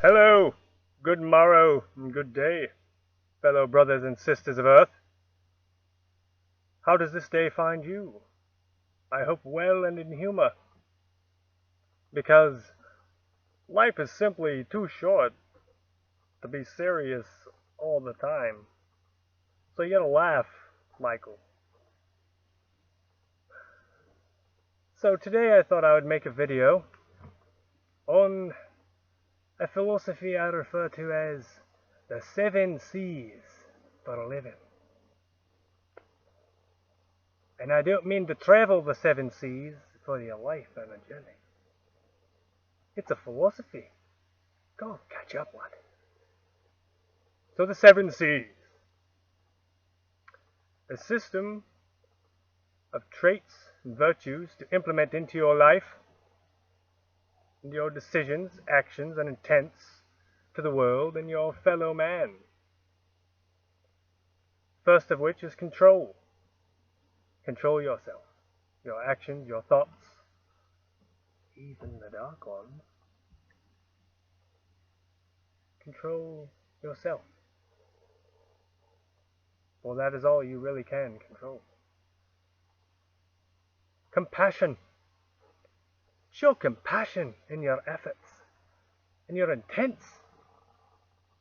Hello, good morrow, and good day, fellow brothers and sisters of Earth. How does this day find you? I hope well and in humor, because life is simply too short to be serious all the time. So you gotta laugh, Michael. So today I thought I would make a video on a philosophy I refer to as the 7 C's for a living. And I don't mean to travel the 7 C's for your life and a journey. It's a philosophy. Go catch up, lad. So the 7 C's. A system of traits and virtues to implement into your life and your decisions, actions, and intents to the world and your fellow man. First of which is control. Control yourself, your actions, your thoughts, even the dark ones. Control yourself. Well, that is all you really can control. Compassion. Show compassion in your efforts, in your intents,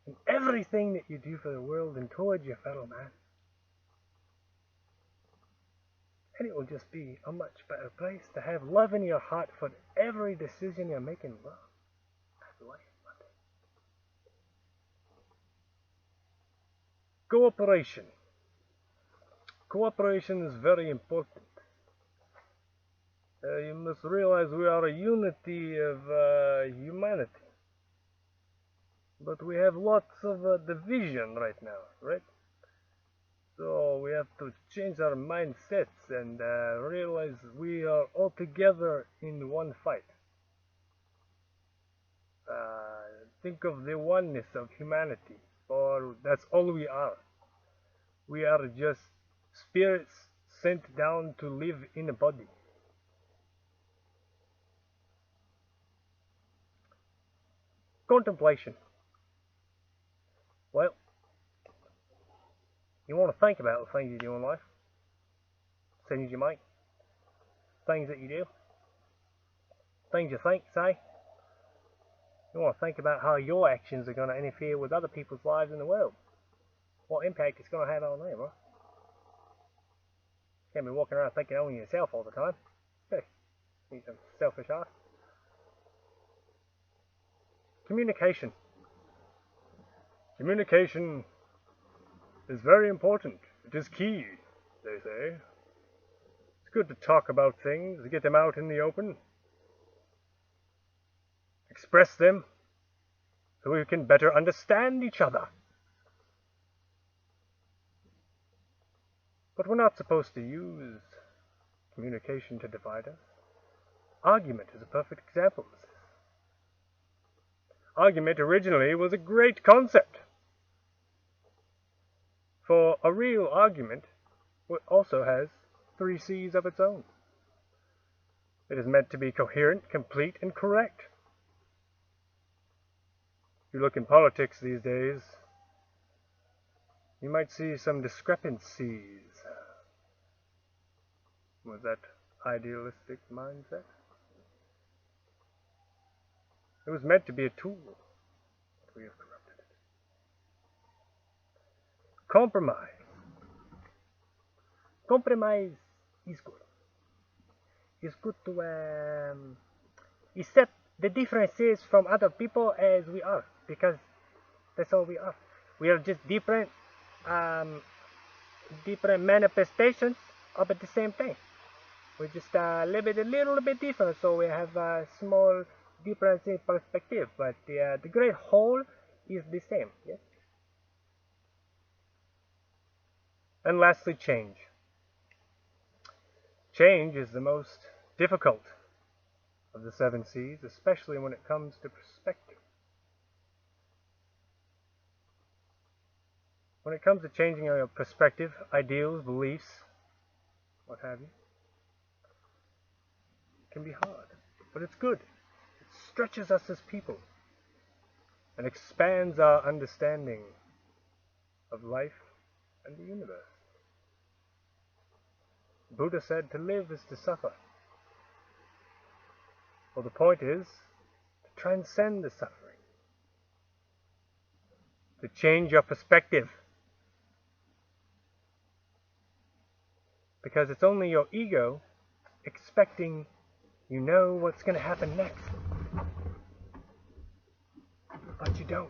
in everything that you do for the world and towards your fellow man. And it will just be a much better place to have love in your heart for every decision you're making. Love and life. Cooperation. Cooperation is very important. You must realize we are a unity of humanity. But we have lots of division right now, right? So we have to change our mindsets and realize we are all together in one fight. Think of the oneness of humanity, for that's all we are. We are just spirits sent down to live in a body. Contemplation. Well, you want to think about the things you do in life, things you make, things that you do, things you think, say. You want to think about how your actions are going to interfere with other people's lives in the world. What impact it's going to have on them, right? You can't be walking around thinking only yourself all the time. Hey, you some selfish ass. Communication. Communication is very important. It is key, they say. It's good to talk about things, to get them out in the open, express them, so we can better understand each other. But we're not supposed to use communication to divide us. Argument is a perfect example of this. Argument originally was a great concept. For a real argument also has 3 C's of its own. It is meant to be coherent, complete, and correct. If you look in politics these days, you might see some discrepancies with that idealistic mindset. It was meant to be a tool, but we have corrupted it. Compromise. Compromise is good. It's good to accept the differences from other people as we are, because that's all we are. We are just different manifestations of the same thing. We're just a little bit different, so we have a small difference in perspective, but the great whole is the same. Yes. And lastly, change. Change is the most difficult of the 7 C's, especially when it comes to perspective. When it comes to changing your perspective, ideals, beliefs, what have you, it can be hard, but it's good. It stretches us as people. and expands our understanding of life and the universe. Buddha said to live is to suffer. Well, the point is to transcend the suffering, to change your perspective. Because it's only your ego expecting you know what's going to happen next. But you don't.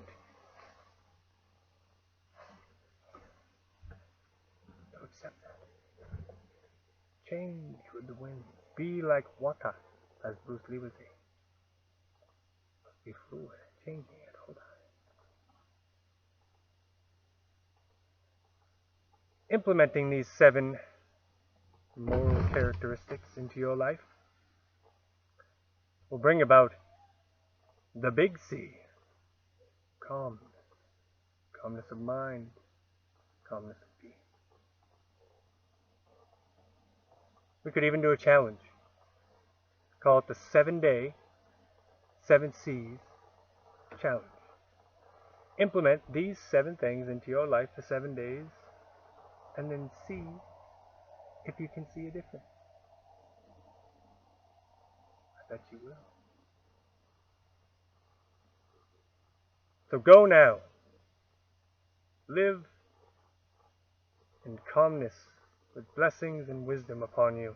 So accept that. Change with the wind. Be like water, as Bruce Lee would say. Be fluid, changing at all times. Implementing these 7 moral characteristics into your life will bring about the big C. Calmness. Calmness of mind. Calmness of being. We could even do a challenge. Call it the 7-day, 7 C's challenge. Implement these 7 things into your life for 7 days, and then see if you can see a difference. I bet you will. So go now. Live in calmness with blessings and wisdom upon you.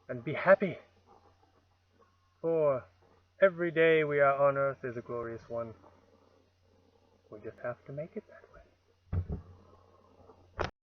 And be happy. For every day we are on earth is a glorious one. We just have to make it that way.